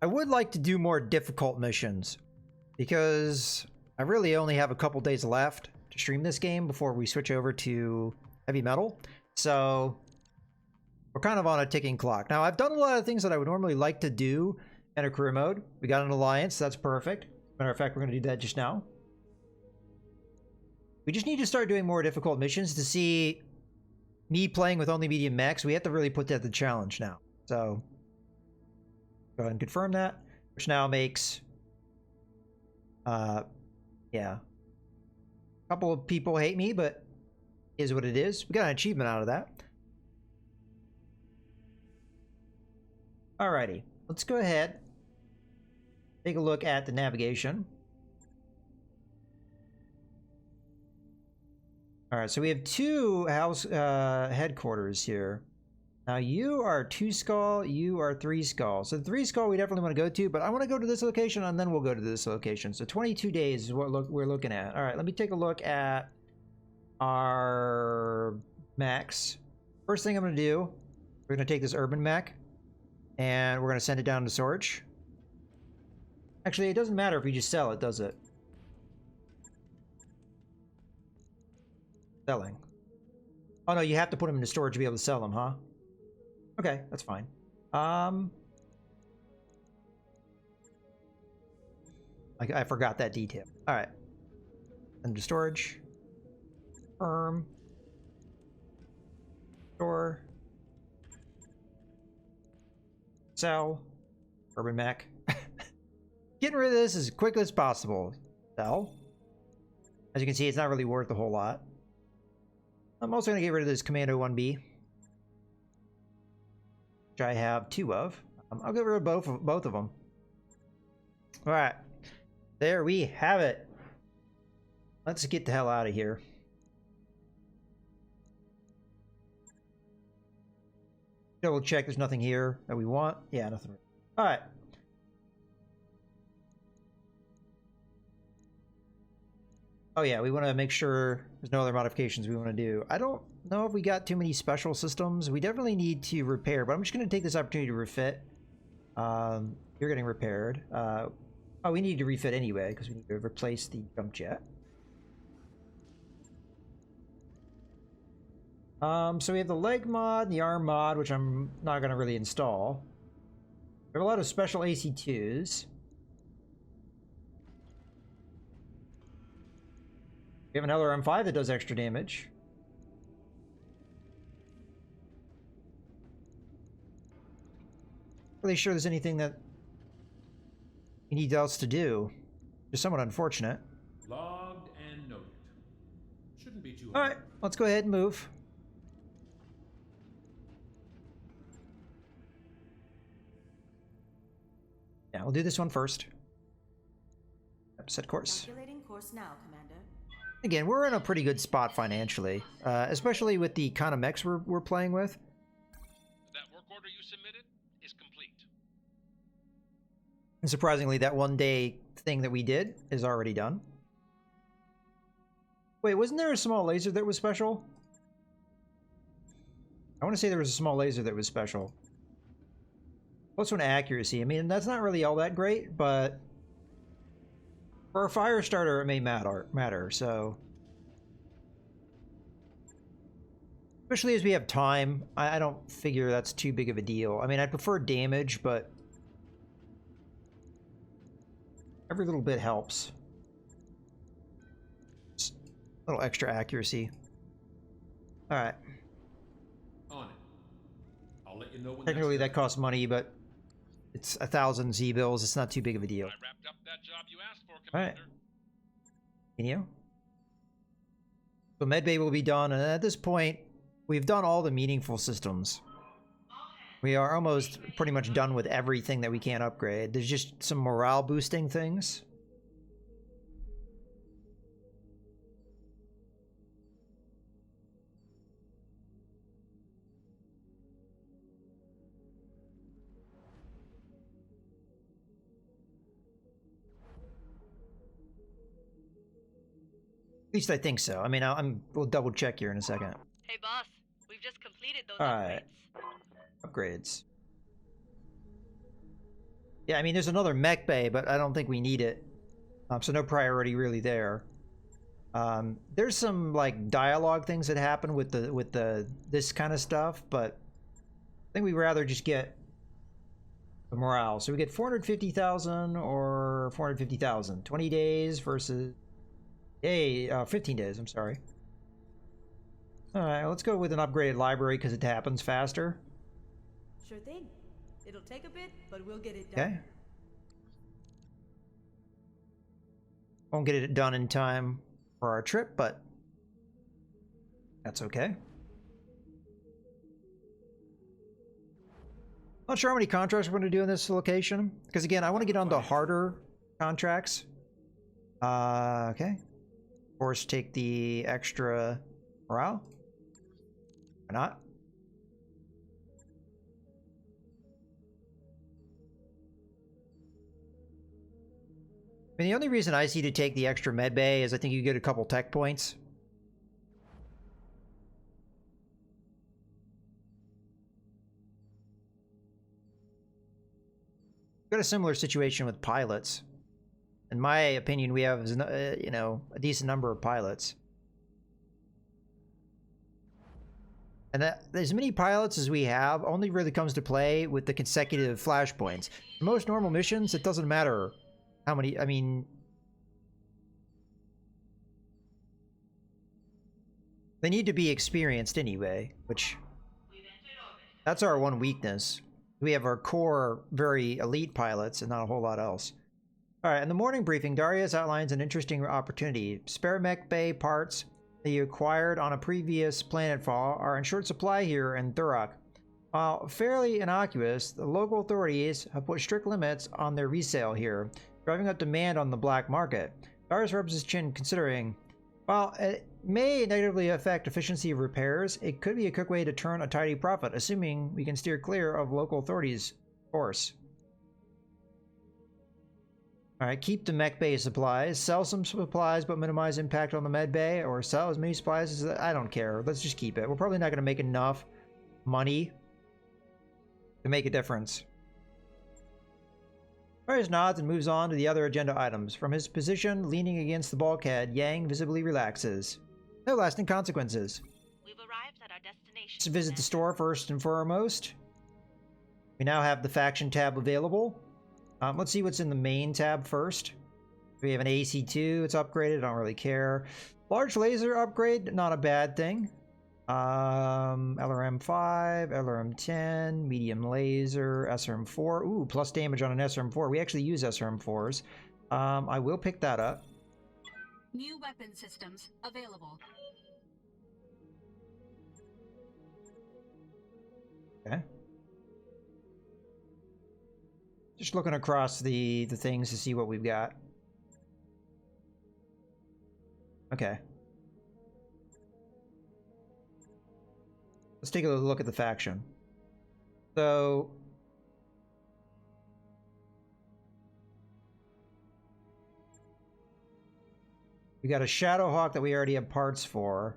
I would like to do more difficult missions because I really only have a couple days left to stream this game before we switch over to heavy metal. So we're kind of on a ticking clock. Now, I've done a lot of things that I would normally like to do in a career mode. We got an alliance. That's perfect. Matter of fact, we're going to do that just now. We just need to start doing more difficult missions to see me playing with only medium mechs. We have to really put that to the challenge now. So go ahead and confirm that, which now makes, yeah. A couple of people hate me, but is what it is. We got an achievement out of that. Alrighty, let's go ahead. Take a look at the navigation. Alright, so we have two house headquarters here. Now you are 2 skull, you are 3 skull. So 3 skull we definitely want to go to, but I want to go to this location and then we'll go to this location. So 22 days is what we're looking at. Alright, let me take a look at our mechs. First thing I'm going to do, we're going to take this urban mech and we're going to send it down to storage. Actually, it doesn't matter if we just sell it, does it? Selling. Oh no, you have to put them into storage to be able to sell them, huh? Okay, that's fine. I forgot that detail. All right. Into storage. Firm. Store. Sell. Urban mech. Getting rid of this as quickly as possible. Sell. As you can see, it's not really worth a whole lot. I'm also going to get rid of this Commando 1B, which I have 2 of. I'll get rid of both of them. All right, there we have it. Let's get the hell out of here. Double check. There's nothing here that we want. Yeah, nothing. All right. Oh yeah, we want to make sure there's no other modifications we want to do. I don't know if we got too many special systems. We definitely need to repair, but I'm just going to take this opportunity to refit. You're getting repaired. Oh, we need to refit anyway because we need to replace the jump jet. So we have the leg mod, the arm mod, which I'm not going to really install. We have a lot of special AC2s. We have an LRM5 that does extra damage. Not really sure there's anything that you need else to do. Just somewhat unfortunate. Logged and noted. Shouldn't be too hard. All right, let's go ahead and move. Yeah, we'll do this one first. Set course. Calculating course now, Commander. Again, we're in a pretty good spot financially, especially with the kind of mechs we're playing with. That work order you submitted is complete. And surprisingly, that 1-day thing that we did is already done. Wait, wasn't there a small laser that was special? I want to say there was a small laser that was special. Plus one accuracy. I mean, that's not really all that great, but for a fire starter, it may matter, so. Especially as we have time, I don't figure that's too big of a deal. I mean, I prefer damage, but every little bit helps. Just a little extra accuracy. All right. On it. I'll let you know when. Technically, that costs money, but it's 1,000 Z bills. It's not too big of a deal. I wrapped up that job you asked for, All right. Commander. Continue. So medbay will be done, and at this point, we've done all the meaningful systems. We are almost pretty much done with everything that we can upgrade. There's just some morale boosting things. At least I think so. I mean, we'll double check here in a second. Hey boss, we've just completed those All right. upgrades. Upgrades. Yeah, I mean, there's another mech bay, but I don't think we need it. So no priority really there. There's some like dialogue things that happen with this kind of stuff, but I think we'd rather just get the morale. So we get 450,000 or 450,000. 20 days versus 15 days, I'm sorry. Alright, let's go with an upgraded library because it happens faster. Sure thing. It'll take a bit, but we'll get it done. Okay. Won't get it done in time for our trip, but that's okay. Not sure how many contracts we're going to do in this location, because again, I want to get onto harder contracts. Okay. Of course, take the extra morale. Why not? I mean, the only reason I see to take the extra med bay is I think you get a couple tech points. Got a similar situation with pilots. In my opinion, we have, you know, a decent number of pilots. And as many pilots as we have only really comes to play with the consecutive flashpoints. For most normal missions, it doesn't matter how many, I mean... They need to be experienced anyway, which... That's our one weakness. We have our core, very elite pilots and not a whole lot else. Alright, in the morning briefing, Darius outlines an interesting opportunity. Spare mech bay parts that you acquired on a previous planetfall are in short supply here in Thurak. While fairly innocuous, the local authorities have put strict limits on their resale here, driving up demand on the black market. Darius rubs his chin, considering, while it may negatively affect efficiency of repairs, it could be a quick way to turn a tidy profit, assuming we can steer clear of local authorities' course. Alright, keep the mech bay supplies. Sell some supplies but minimize impact on the med bay, or sell as many supplies as... I don't care. Let's just keep it. We're probably not going to make enough money to make a difference. Darius nods and moves on to the other agenda items. From his position, leaning against the bulkhead, Yang visibly relaxes. No lasting consequences. We've arrived at our destination. Let's visit the store first and foremost. We now have the faction tab available. Let's see what's in the main tab first. We have an AC2, it's upgraded, I don't really care. Large laser upgrade, not a bad thing. LRM5, LRM10, medium laser, SRM4. Ooh, plus damage on an SRM4. We actually use SRM4s. I will pick that up. New weapon systems available. Okay. Just looking across the things to see what we've got. Okay. Let's take a look at the faction. So... we got a Shadowhawk that we already have parts for.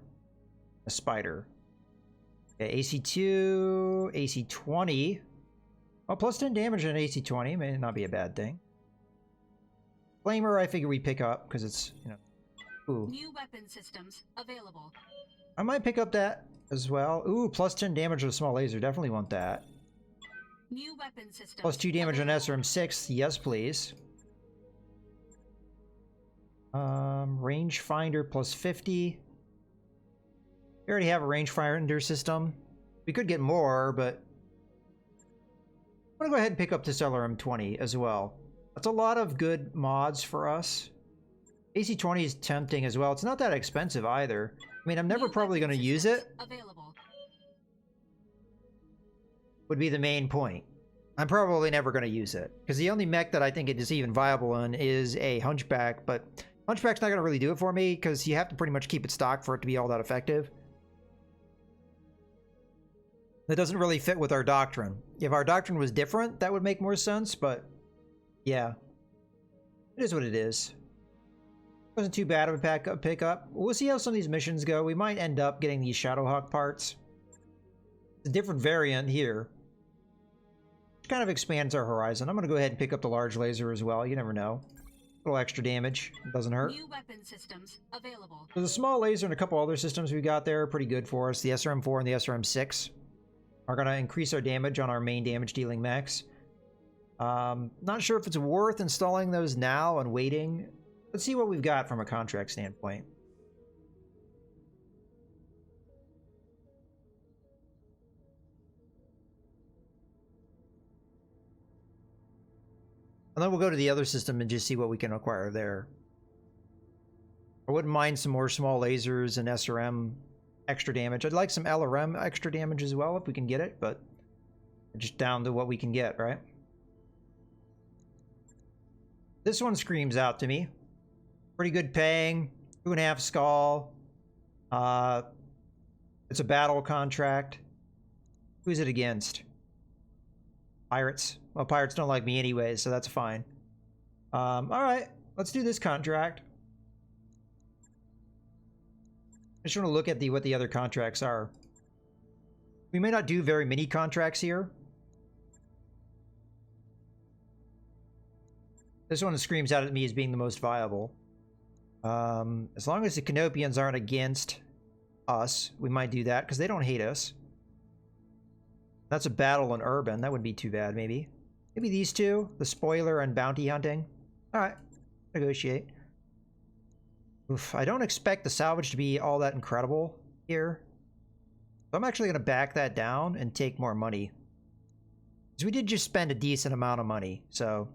A Spider. Okay, AC2, AC20. Well, plus 10 damage on AC20 may not be a bad thing. Flamer, I figure we pick up because it's, you know. Ooh. New weapon systems available. I might pick up that as well. Ooh, plus 10 damage with a small laser. Definitely want that. New weapon systems. Plus 2 damage on SRM6. Yes, please. Rangefinder plus 50. We already have a rangefinder system. We could get more, but I'm gonna go ahead and pick up this LRM20 as well. That's a lot of good mods for us. AC20 is tempting as well. It's not that expensive either. I mean, I'm never probably going to use it. Available. Would be the main point. I'm probably never going to use it. Because the only mech that I think it is even viable in is a Hunchback. But Hunchback's not going to really do it for me. Because you have to pretty much keep it stocked for it to be all that effective. That doesn't really fit with our doctrine. If our doctrine was different, that would make more sense. But yeah. It is what it is. Wasn't too bad of a pickup. We'll see how some of these missions go. We might end up getting these Shadowhawk parts. It's a different variant here. kind of expands our horizon. I'm going to go ahead and pick up the large laser as well. You never know. A little extra damage. Doesn't hurt. New weapon systems available. So the small laser and a couple other systems we got there are pretty good for us. The SRM-4 and the SRM-6 are going to increase our damage on our main damage dealing mechs. Not sure if it's worth installing those now and waiting. Let's see what we've got from a contract standpoint. And then we'll go to the other system and just see what we can acquire there. I wouldn't mind some more small lasers and SRM extra damage. I'd like some LRM extra damage as well if we can get it, but just down to what we can get, right? This one screams out to me. Pretty good paying, 2.5 skull. It's a battle contract. Who's it against? Pirates. Well, pirates don't like me anyway, so that's fine. All right, let's do this contract. I just want to look at what the other contracts are. We may not do very many contracts here. This one screams out at me as being the most viable. As long as the Canopians aren't against us, we might do that, because they don't hate us. That's a battle in urban. That wouldn't be too bad, maybe. Maybe these two, the spoiler and bounty hunting. All right, negotiate. Oof, I don't expect the salvage to be all that incredible here. So I'm actually going to back that down and take more money. Because we did just spend a decent amount of money, so...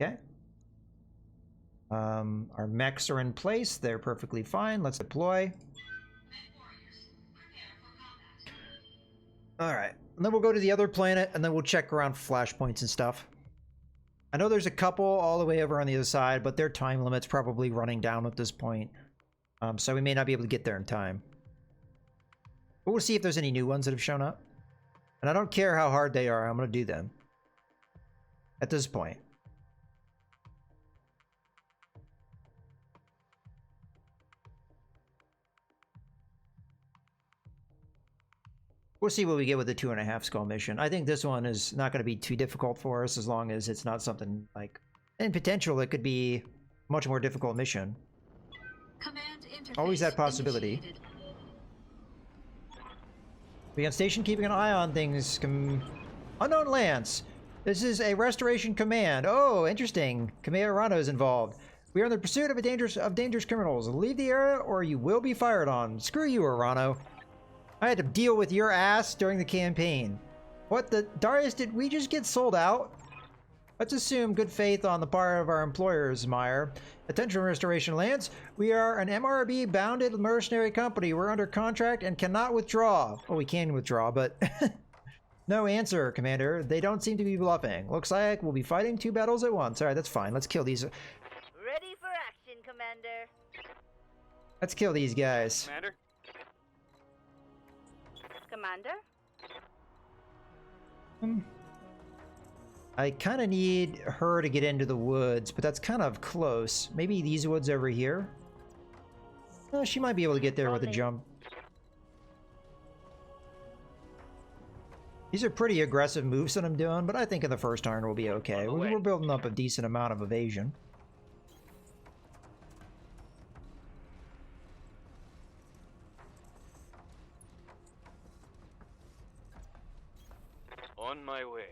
Okay. Our mechs are in place. They're perfectly fine. Let's deploy. Alright, and then we'll go to the other planet, and then we'll check around for flashpoints and stuff. I know there's a couple all the way over on the other side, but their time limit's probably running down at this point. So we may not be able to get there in time. But we'll see if there's any new ones that have shown up. And I don't care how hard they are, I'm going to do them. At this point. We'll see what we get with the 2.5 skull mission. I think this one is not going to be too difficult for us as long as it's not something like... In potential, it could be a much more difficult mission. Command interface Always that possibility. initiated. Be on station, keeping an eye on things. Unknown Lance. This is a restoration command. Oh, interesting. Commander Arano is involved. We are in the pursuit of dangerous criminals. Leave the area or you will be fired on. Screw you, Arano. I had to deal with your ass during the campaign. What the... Darius, did we just get sold out? Let's assume good faith on the part of our employers, Meyer. Attention, Restoration Lance. We are an MRB-bounded mercenary company. We're under contract and cannot withdraw. Well, we can withdraw, but... No answer, Commander. They don't seem to be bluffing. Looks like we'll be fighting 2 battles at once. Alright, that's fine. Let's kill these... Ready for action, Commander. Let's kill these guys. Commander? Commander? I kind of need her to get into the woods, but that's kind of close. Maybe these woods over here? She might be able to get there with a jump. These are pretty aggressive moves that I'm doing, but I think in the first turn we'll be okay. We're building up a decent amount of evasion. On my way.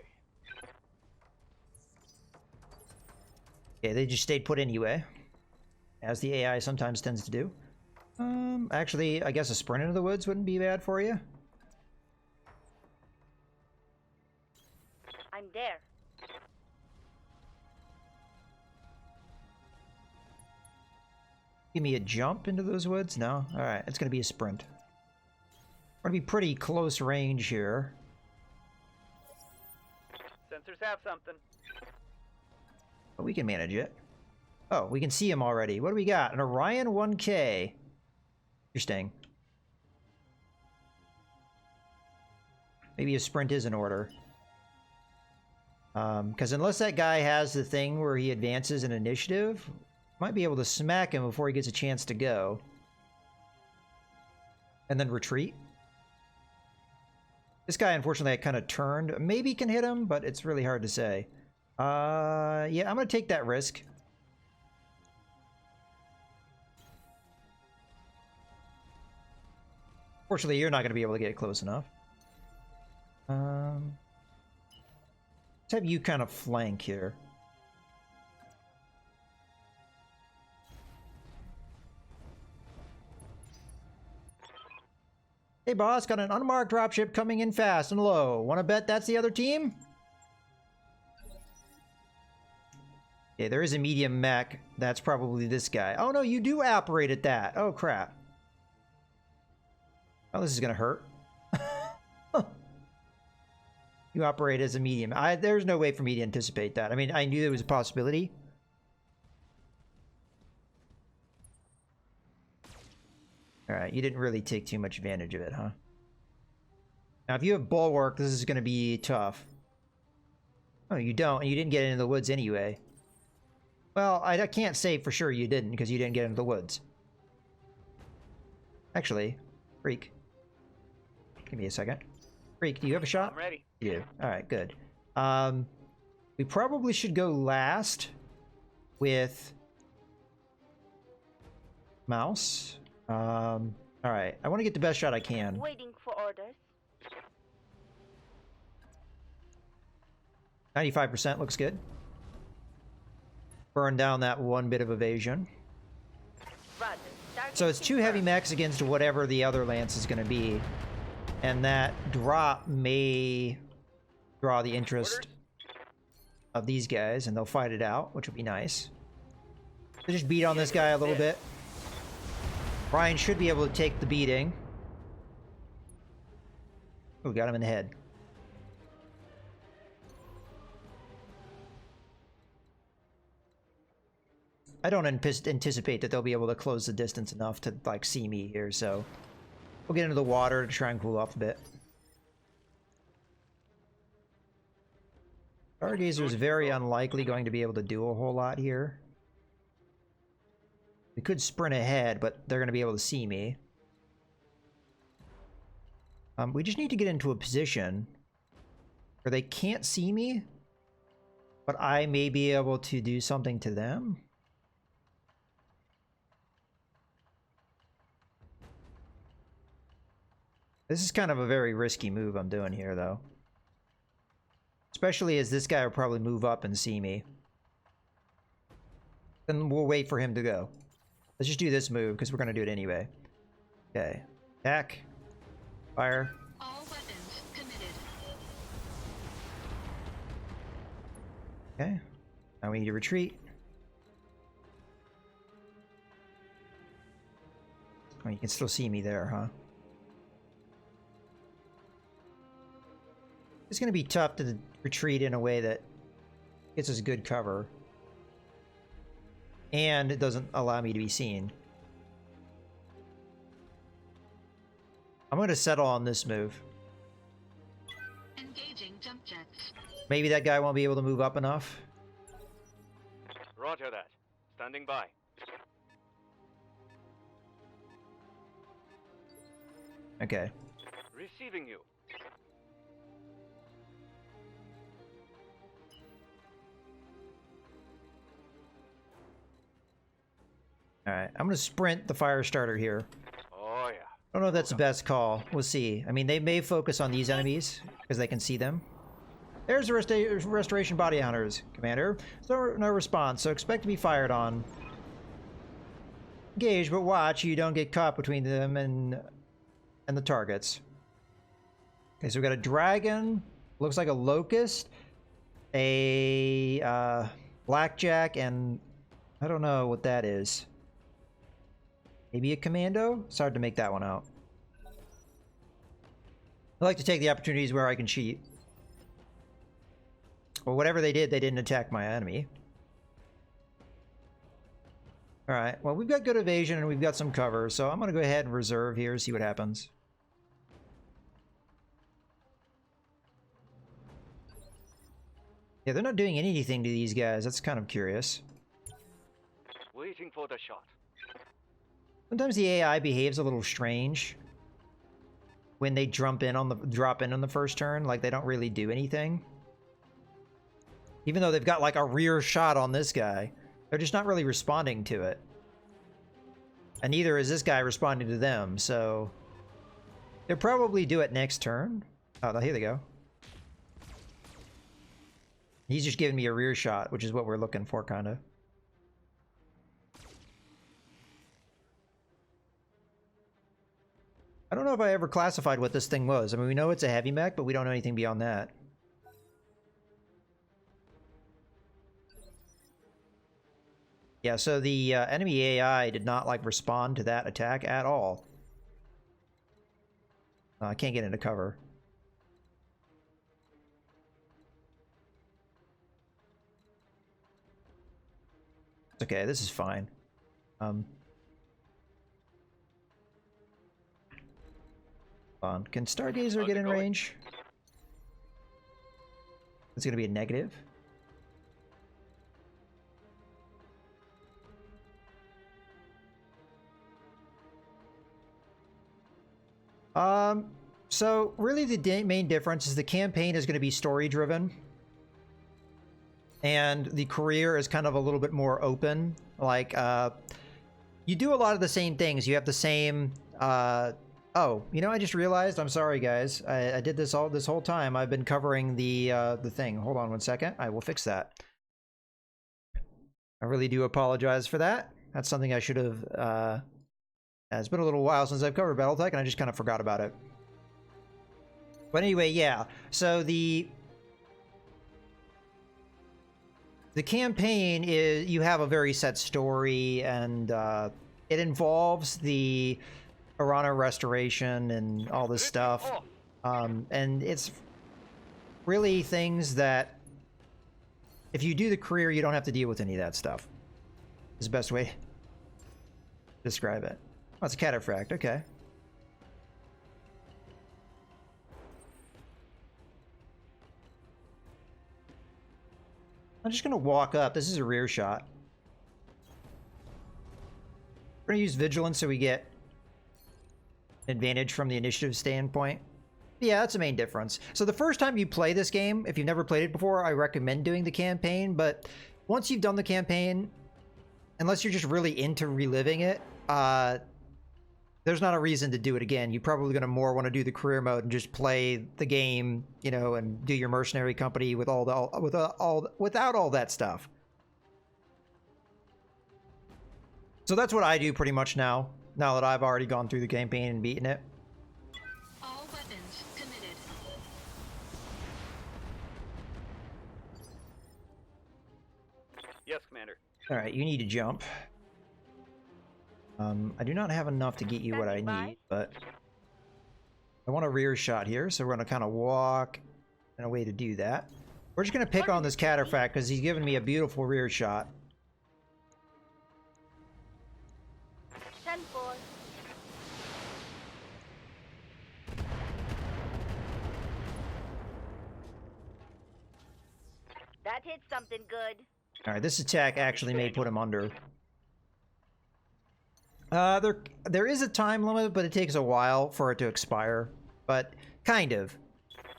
Okay, they just stayed put anyway, as the AI sometimes tends to do. Actually, I guess a sprint into the woods wouldn't be bad for you. I'm there. Give me a jump into those woods? No? Alright, it's gonna be a sprint. We're gonna be pretty close range here. Sensors have something. But we can manage it. Oh, we can see him already. What do we got? An Orion 1K. Interesting. Maybe a sprint is in order. Because unless that guy has the thing where he advances an initiative, might be able to smack him before he gets a chance to go. And then retreat. This guy, unfortunately, I kind of turned. Maybe can hit him, but it's really hard to say. Yeah, I'm going to take that risk. Fortunately, you're not going to be able to get close enough. Let's have you kind of flank here. Hey boss, got an unmarked dropship coming in fast and low. Wanna bet that's the other team? Yeah, there is a medium mech. That's probably this guy. Oh no, you do operate at that. Oh crap. Oh, this is gonna hurt. You operate as a medium. There's no way for me to anticipate that. I mean, I knew there was a possibility. Alright, you didn't really take too much advantage of it, huh? Now, if you have bulwark, this is going to be tough. Oh, you don't, and you didn't get into the woods anyway. Well, I can't say for sure you didn't, because you didn't get into the woods. Actually, Freak. Give me a second. Freak, do you have a shot? I'm ready. You do. Alright, good. We probably should go last with Mouse. Alright, I want to get the best shot I can. Waiting for orders. 95% looks good. Burn down that one bit of evasion. Roger. Target So it's two heavy confirmed. mechs against whatever the other lance is going to be. And that drop may draw the interest of these guys, and they'll fight it out, which would be nice. So just beat on this guy a little bit. Ryan should be able to take the beating. Oh, got him in the head. I don't anticipate that they'll be able to close the distance enough to, like, see me here, so... We'll get into the water to try and cool off a bit. Stargazer is very unlikely going to be able to do a whole lot here. We could sprint ahead, but they're going to be able to see me. We just need to get into a position where they can't see me, but I may be able to do something to them. This is kind of a very risky move I'm doing here, though. Especially as this guy will probably move up and see me. Then we'll wait for him to go. Let's just do this move, because we're going to do it anyway. Okay. Attack. Fire. All weapons committed. Okay. Now we need to retreat. Oh, you can still see me there, huh? It's going to be tough to retreat in a way that gets us good cover. And it doesn't allow me to be seen. I'm going to settle on this move. Engaging jump jets. Maybe that guy won't be able to move up enough. Roger that. Standing by. Okay. Receiving you. Alright, I'm going to sprint the fire starter here. Oh yeah. I don't know if that's the best call. We'll see. I mean, they may focus on these enemies, because they can see them. There's the restoration body hunters, Commander. So no response, so expect to be fired on. Engage, but watch you don't get caught between them and the targets. Okay, so we got a dragon, looks like a locust, a blackjack, and I don't know what that is. Maybe a commando? It's hard to make that one out. I like to take the opportunities where I can cheat. Well, whatever they did, they didn't attack my enemy. Alright, well, we've got good evasion and we've got some cover, so I'm going to go ahead and reserve here, see what happens. Yeah, they're not doing anything to these guys. That's kind of curious. Waiting for the shot. Sometimes the AI behaves a little strange. when they drop in on the first turn. Like, they don't really do anything. Even though they've got like a rear shot on this guy, they're just not really responding to it. And neither is this guy responding to them, so they'll probably do it next turn. Oh, here they go. He's just giving me a rear shot, which is what we're looking for, kind of. I don't know if I ever classified what this thing was. I mean, we know it's a heavy mech, but we don't know anything beyond that. Yeah, so the enemy AI did not, like, respond to that attack at all. I can't get into cover. It's okay, this is fine. Can Stargazer get in range? It's gonna be a negative. So really the main difference is the campaign is going to be story driven. And the career is kind of a little bit more open. Like, you do a lot of the same things. You have the same, oh, you know, I just realized, I'm sorry guys. I did this whole time. I've been covering the thing. Hold on one second. I will fix that. I really do apologize for that. That's something I should have, it's been a little while since I've covered Battletech, and I just kind of forgot about it. But anyway, yeah. So the campaign is, you have a very set story, and it involves the Arana restoration and all this stuff. And it's really things that, if you do the career, you don't have to deal with any of that stuff. Is the best way to describe it. Oh, it's a cataphract, okay. I'm just gonna walk up. This is a rear shot. We're gonna use Vigilance so we get advantage from the initiative standpoint. Yeah, that's the main difference. So the first time you play this game, if you've never played it before, I recommend doing the campaign, but once you've done the campaign, unless you're just really into reliving it, there's not a reason to do it again. You're probably going to more want to do the career mode and just play the game, you know, and do your mercenary company with without all that stuff. So that's what I do pretty much now that I've already gone through the campaign and beaten it. All weapons committed. Yes, Commander. All right, you need to jump. I do not have enough to get you what I need, but I want a rear shot here, so we're going to kind of walk in a way to do that. We're just going to pick on this cataphract because he's giving me a beautiful rear shot. 10-4. That hit something good. All right, this attack actually may put him under. There is a time limit, but it takes a while for it to expire. But kind of.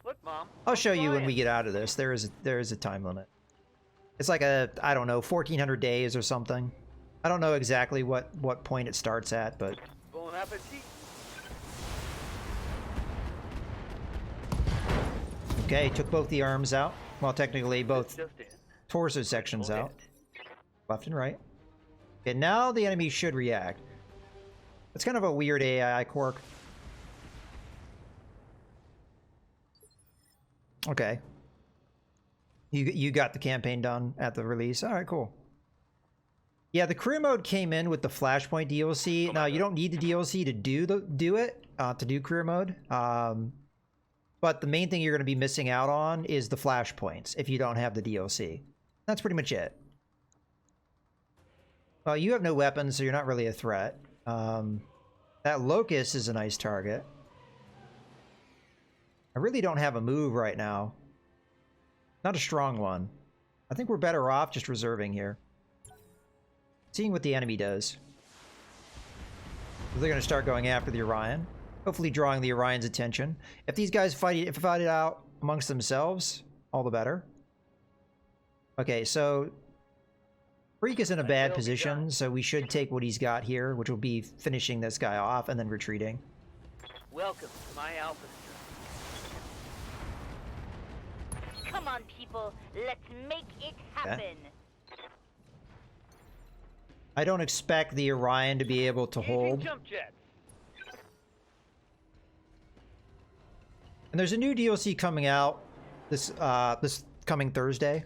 Look, Mom. I'll show you when we get out of this. There is a time limit. It's like a, I don't know, 1400 days or something. I don't know exactly what point it starts at, but Bon appetit. okay, took both the arms out. Well, technically both Just in. torso sections out, left and right. Okay, now the enemy should react. It's kind of a weird AI quirk. Okay. You got the campaign done at the release. All right, cool. Yeah, the career mode came in with the Flashpoint DLC. Now, you don't need the DLC to do career mode. But the main thing you're going to be missing out on is the flashpoints if you don't have the DLC. That's pretty much it. Well, you have no weapons, so you're not really a threat. That Locust is a nice target. I really don't have a move right now. Not a strong one. I think we're better off just reserving here. Seeing what the enemy does. They're going to start going after the Orion. hopefully drawing the Orion's attention. If these guys fight it out amongst themselves, all the better. Okay, so Freak is in a bad position, so we should take what he's got here, which will be finishing this guy off and then retreating. Welcome to my Alpha Strike. Come on, people. Let's make it happen. I don't expect the Orion to be able to hold. Jump jets. And there's a new DLC coming out this coming Thursday,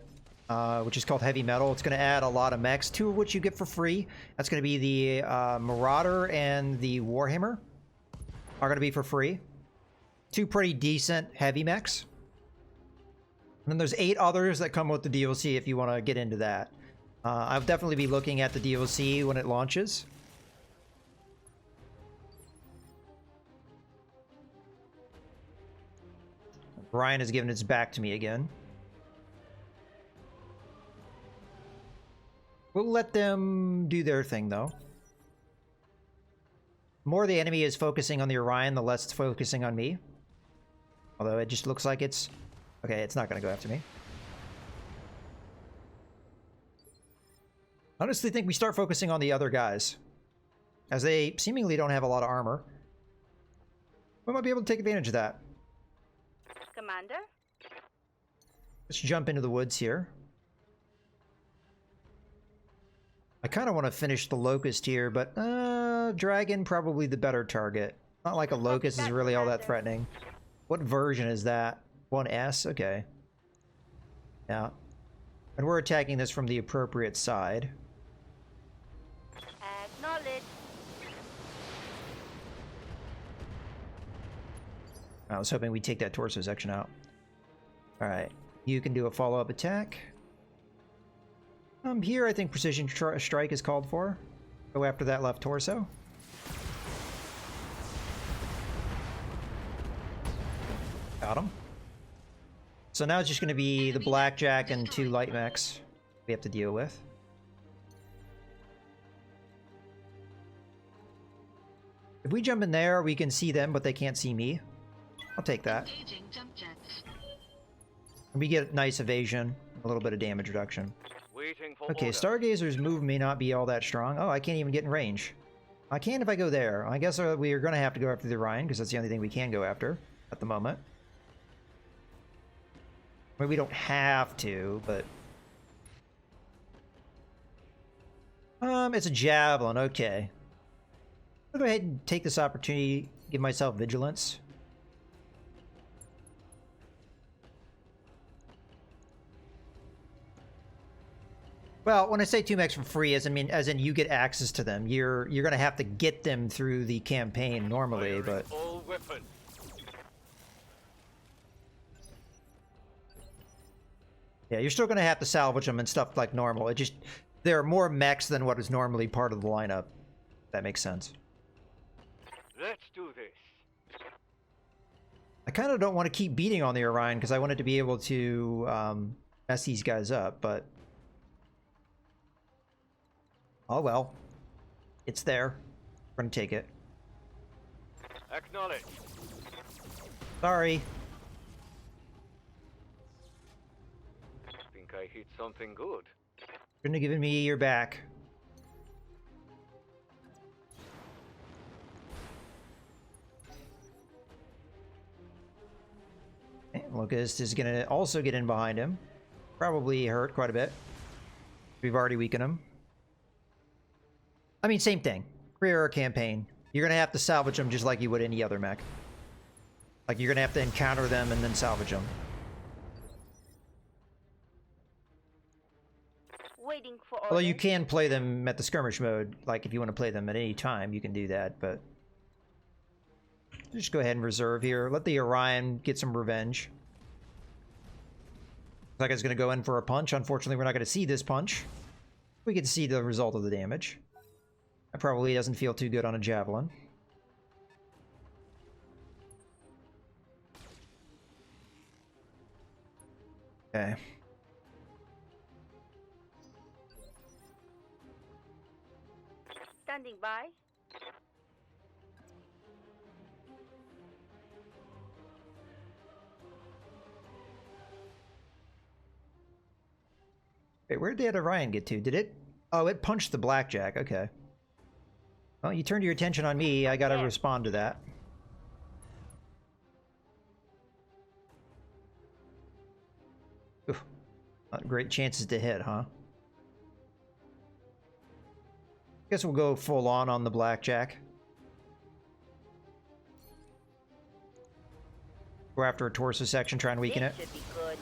which is called Heavy Metal. It's going to add a lot of mechs, 2 of which you get for free. That's going to be the Marauder and the Warhammer are going to be for free. 2 pretty decent heavy mechs. And then there's 8 others that come with the DLC if you want to get into that. I'll definitely be looking at the DLC when it launches. Brian has given its back to me again. We'll let them do their thing, though. The more the enemy is focusing on the Orion, the less it's focusing on me. Although it just looks like it's... Okay, it's not going to go after me. I honestly think we start focusing on the other guys, as they seemingly don't have a lot of armor. We might be able to take advantage of that. Commander? Let's jump into the woods here. I kind of want to finish the Locust here, but Dragon probably the better target. Not like a Locust is really all that threatening. What version is that? 1S? Okay. Yeah. And we're attacking this from the appropriate side. Acknowledge. I was hoping we'd take that torso section out. Alright. You can do a follow-up attack. Here I think precision strike is called for. Go after that left torso. Got him. So now it's just going to be the Blackjack and 2 light mechs we have to deal with. If we jump in there, we can see them, but they can't see me. I'll take that. Engaging jump jets. And we get nice evasion, a little bit of damage reduction. Waiting for Okay, order. Stargazer's move may not be all that strong. Oh, I can't even get in range. I can if I go there. I guess we are going to have to go after the Orion, because that's the only thing we can go after at the moment. I mean, we don't have to, but... it's a Javelin, okay. I'll go ahead and take this opportunity, give myself vigilance. Well, when I say 2 mechs for free, as in you get access to them. You're gonna have to get them through the campaign normally, but All weapons. yeah, you're still gonna have to salvage them and stuff like normal. It just there are more mechs than what is normally part of the lineup. That makes sense. Let's do this. I kind of don't want to keep beating on the Orion because I wanted to be able to mess these guys up, but oh well, it's there. We're gonna take it. Acknowledge. Sorry. Think I hit something good. Shouldn't have given me your back. Okay, Locust is gonna also get in behind him. Probably hurt quite a bit. We've already weakened him. I mean, same thing. Career or campaign. You're gonna have to salvage them just like you would any other mech. Like, you're gonna have to encounter them and then salvage them. Waiting for Although you orders. can play them at the skirmish mode, like if you want to play them at any time, you can do that, but... Just go ahead and reserve here. Let the Orion get some revenge. That guy's gonna go in for a punch. Unfortunately, we're not gonna see this punch. We can see the result of the damage. That probably doesn't feel too good on a Javelin. Okay. Standing by. Wait, where did the other Orion get to? Did it? Oh, it punched the blackjack. Okay. Well, you turned your attention on me. I gotta respond to that. Oof. Not great chances to hit, huh? Guess we'll go full on the blackjack. Go after a torso section, try and weaken it. This should be good.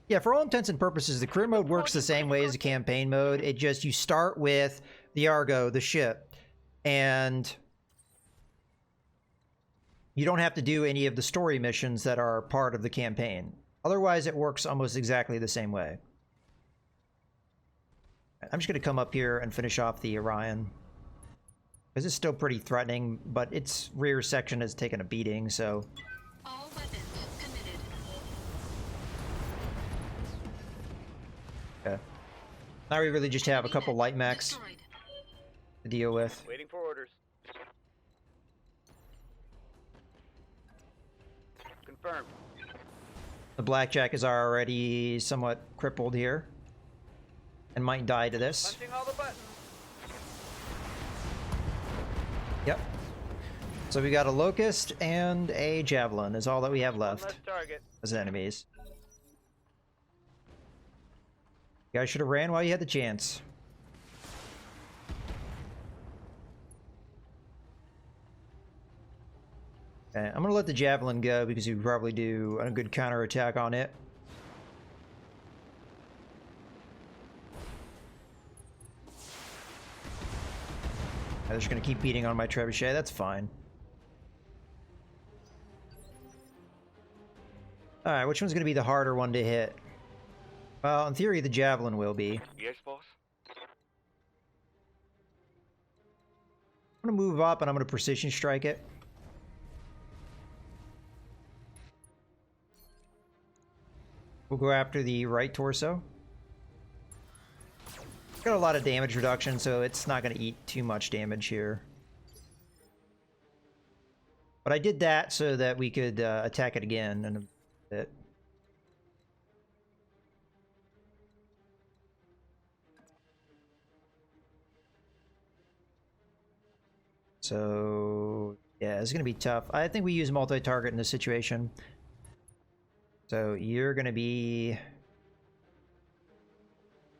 Yeah, for all intents and purposes, the career mode works the same way as the campaign mode. It just, you start with the Argo, the ship, and you don't have to do any of the story missions that are part of the campaign. Otherwise, it works almost exactly the same way. I'm just going to come up here and finish off the Orion. Because it's still pretty threatening, but its rear section has taken a beating, so... All weapons committed. Okay. Now we really just have a couple light mechs Destroyed. to deal with. Waiting for orders. Confirmed. The blackjack is already somewhat crippled here. And might die to this. Punching all the buttons. Yep. So we got a Locust and a Javelin is all that we have left Less target. as enemies. You guys should have ran while you had the chance. Okay, I'm gonna let the Javelin go because you probably do a good counterattack on it. They're just gonna keep beating on my trebuchet, that's fine. Alright, which one's gonna be the harder one to hit? Well, in theory, the Javelin will be. Yes, boss. I'm gonna move up and I'm gonna precision strike it. We'll go after the right torso. Got a lot of damage reduction, so it's not going to eat too much damage here. But I did that so that we could attack it again in a bit. So, yeah, it's going to be tough. I think we use multi-target in this situation. So you're going to be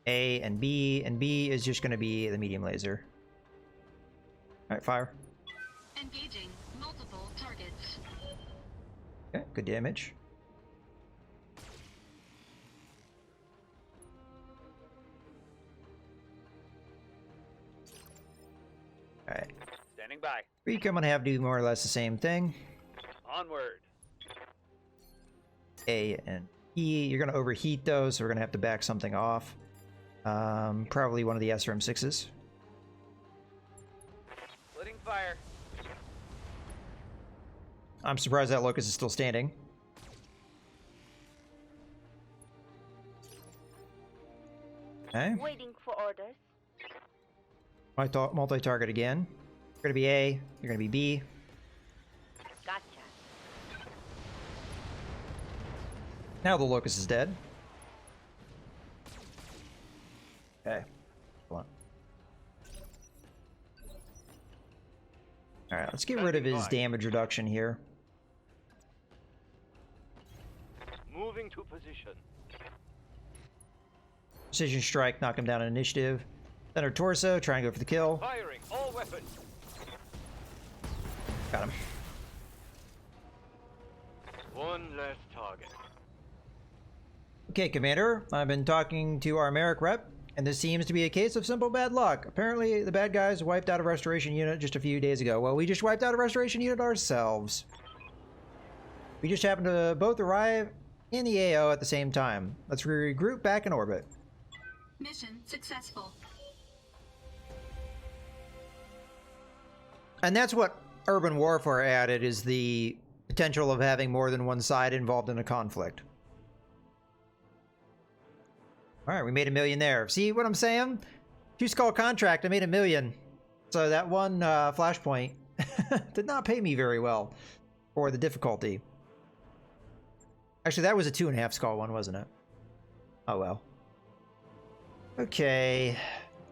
A and B is just going to be the medium laser. Alright, fire. Engaging multiple targets. Okay, good damage. Alright. Standing by. Reek, I'm going to have to do more or less the same thing. Onward. A and E. You're going to overheat those, so we're going to have to back something off. Probably one of the SRM-6s. Splitting fire. I'm surprised that Locust is still standing. Okay. Waiting for orders. Multi-target again. You're going to be A. You're going to be B. Gotcha. Now the Locust is dead. Okay. Hold on. Alright, let's get rid of his damage reduction here. Moving to position. Precision strike, knock him down in initiative. Center torso, try and go for the kill. Firing all weapons. Got him. One less target. Okay, Commander, I've been talking to our Merrick rep, and this seems to be a case of simple bad luck. Apparently, the bad guys wiped out a restoration unit just a few days ago. Well, we just wiped out a restoration unit ourselves. We just happened to both arrive in the AO at the same time. Let's regroup back in orbit. Mission successful. And that's what urban warfare added, is the potential of having more than one side involved in a conflict. Alright, we made $1 million there. See what I'm saying? 2-skull contract, I made $1 million. So that one flashpoint did not pay me very well for the difficulty. Actually, that was a 2.5 skull one, wasn't it? Oh well. Okay.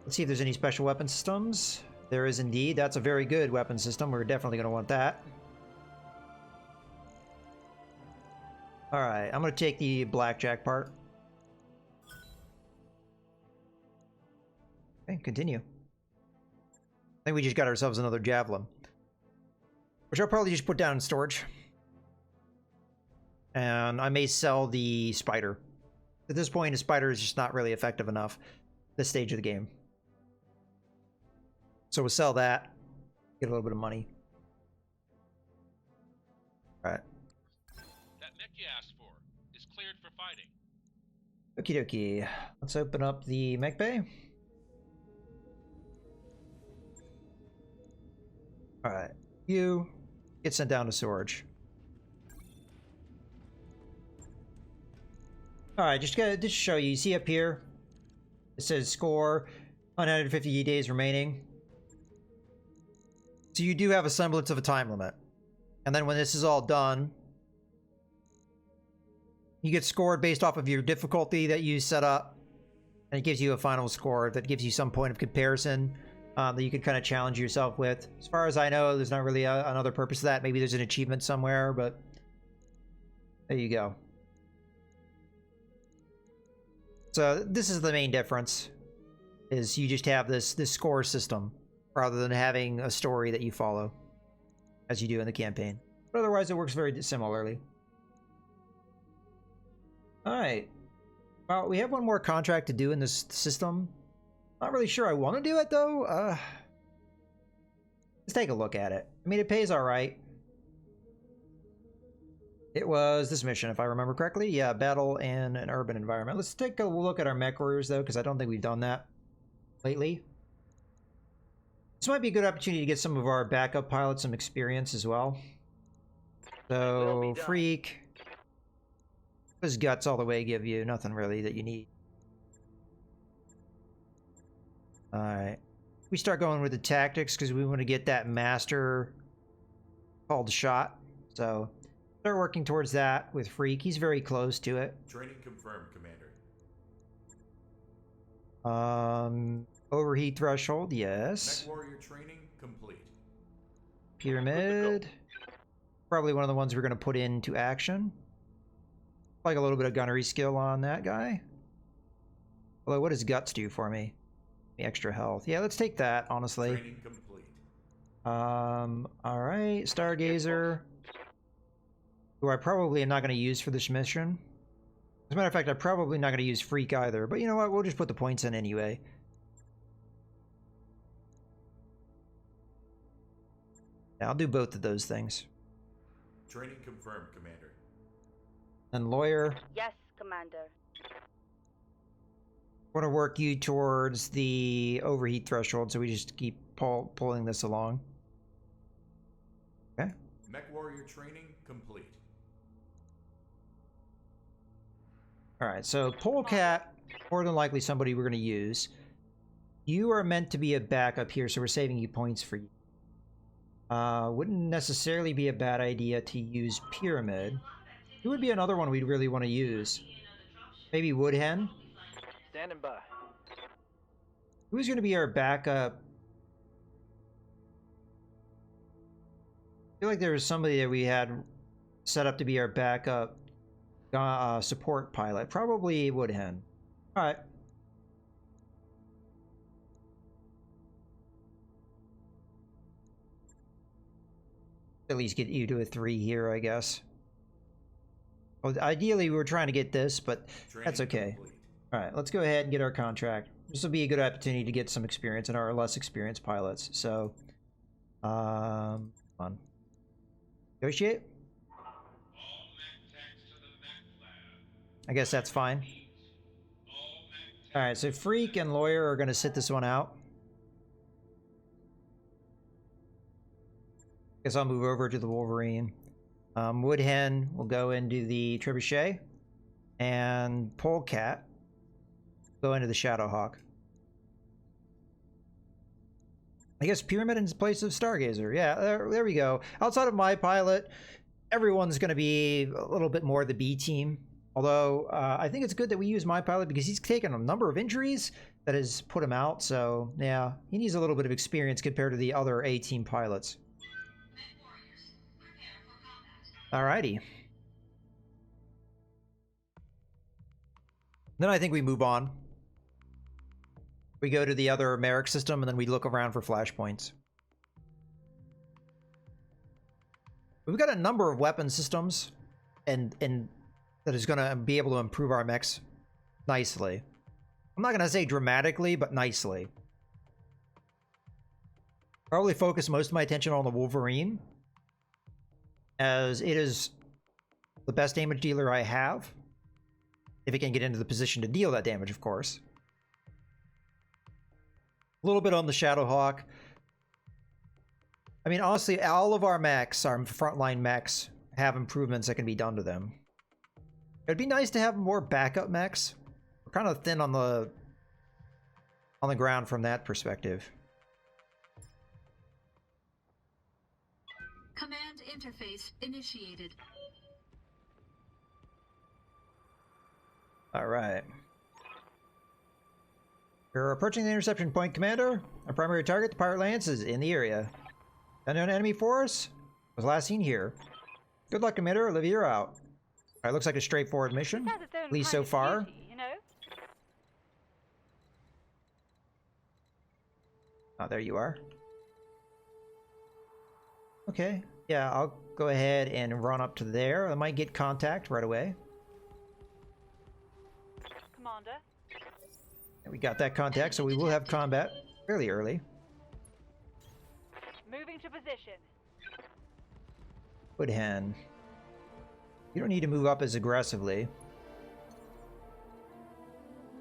Let's see if there's any special weapon systems. There is indeed. That's a very good weapon system. We're definitely going to want that. Alright, I'm going to take the blackjack part. Okay, continue. I think we just got ourselves another javelin. Which I'll probably just put down in storage. And I may sell the spider. At this point, a spider is just not really effective enough at this stage of the game. So we'll sell that. Get a little bit of money. Alright. That mech you asked for is cleared for fighting. Okie dokie. Let's open up the mech bay. Alright. You get sent down to storage. Alright, just to show you. You see up here? It says score 150 days remaining. So you do have a semblance of a time limit. And then when this is all done, you get scored based off of your difficulty that you set up. And it gives you a final score that gives you some point of comparison that you could kind of challenge yourself with. As far as I know, there's not really another purpose to that. Maybe there's an achievement somewhere, but there you go. So this is the main difference, is you just have this score system rather than having a story that you follow as you do in the campaign. But otherwise it works very similarly. Alright. Well, we have one more contract to do in this system. Not really sure I want to do it though. Let's take a look at it. I mean, it pays alright. It was this mission, if I remember correctly. Yeah, battle in an urban environment. Let's take a look at our mech warriors, though, because I don't think we've done that lately. This might be a good opportunity to get some of our backup pilots some experience as well. So, Freak. What does Guts all the way give you? Nothing really that you need. Alright. We start going with the tactics because we want to get that master called Shot. So, start working towards that with Freak. He's very close to it. Training confirmed, Commander. Overheat threshold, yes. Mech warrior training complete. Pyramid. Probably one of the ones we're going to put into action. Like a little bit of gunnery skill on that guy. Although, what does Guts do for me? The extra health. Yeah, let's take that, honestly. Training complete. Alright. Stargazer. Who I probably am not going to use for this mission. As a matter of fact, I'm probably not going to use Freak either. But you know what? We'll just put the points in anyway. Yeah, I'll do both of those things. Training confirmed, Commander. And Lawyer. Yes, Commander. Want to work you towards the overheat threshold, so we just keep pulling this along. Okay. Mech warrior training complete. Alright, so Polecat, more than likely somebody we're going to use. You are meant to be a backup here, so we're saving you points for you. Wouldn't necessarily be a bad idea to use Pyramid. Who would be another one we'd really want to use? Maybe Woodhen? Standing by. Who's going to be our backup? I feel like there was somebody that we had set up to be our backup support pilot. Probably Woodhen. Alright. At least get you to a 3 here, I guess. Well, ideally, we were trying to get this, but that's okay. Alright, let's go ahead and get our contract. This will be a good opportunity to get some experience in our less experienced pilots. So, come on. Negotiate? I guess that's fine. Alright, so Freak and Lawyer are going to sit this one out. Guess I'll move over to the Wolverine. Woodhen will go into the Trebuchet. And Polecat go into the Shadowhawk. I guess Pyramid in place of Stargazer. Yeah, there we go. Outside of my pilot, everyone's going to be a little bit more the B team. Although, I think it's good that we use my pilot because he's taken a number of injuries that has put him out. So, yeah, he needs a little bit of experience compared to the other A team pilots. Alrighty. Then I think we move on. We go to the other Merrick system, and then we look around for flashpoints. We've got a number of weapon systems, and that is going to be able to improve our mechs nicely. I'm not going to say dramatically, but nicely. Probably focus most of my attention on the Wolverine, as it is the best damage dealer I have. If it can get into the position to deal that damage, of course. A little bit on the Shadowhawk. I mean, honestly, all of our mechs, our frontline mechs, have improvements that can be done to them. It'd be nice to have more backup mechs. We're kind of thin on the ground from that perspective. Command interface initiated. All right. You're approaching the interception point, Commander. Our primary target, the Pirate Lance, is in the area. Unknown enemy force was last seen here. Good luck, Commander. Olivia, you're out. All right, looks like a straightforward mission. At least so far. You know? Oh, there you are. Okay. Yeah, I'll go ahead and run up to there. I might get contact right away. Commander. We got that contact, so we will have combat fairly early. Moving to position. Good hen. You don't need to move up as aggressively.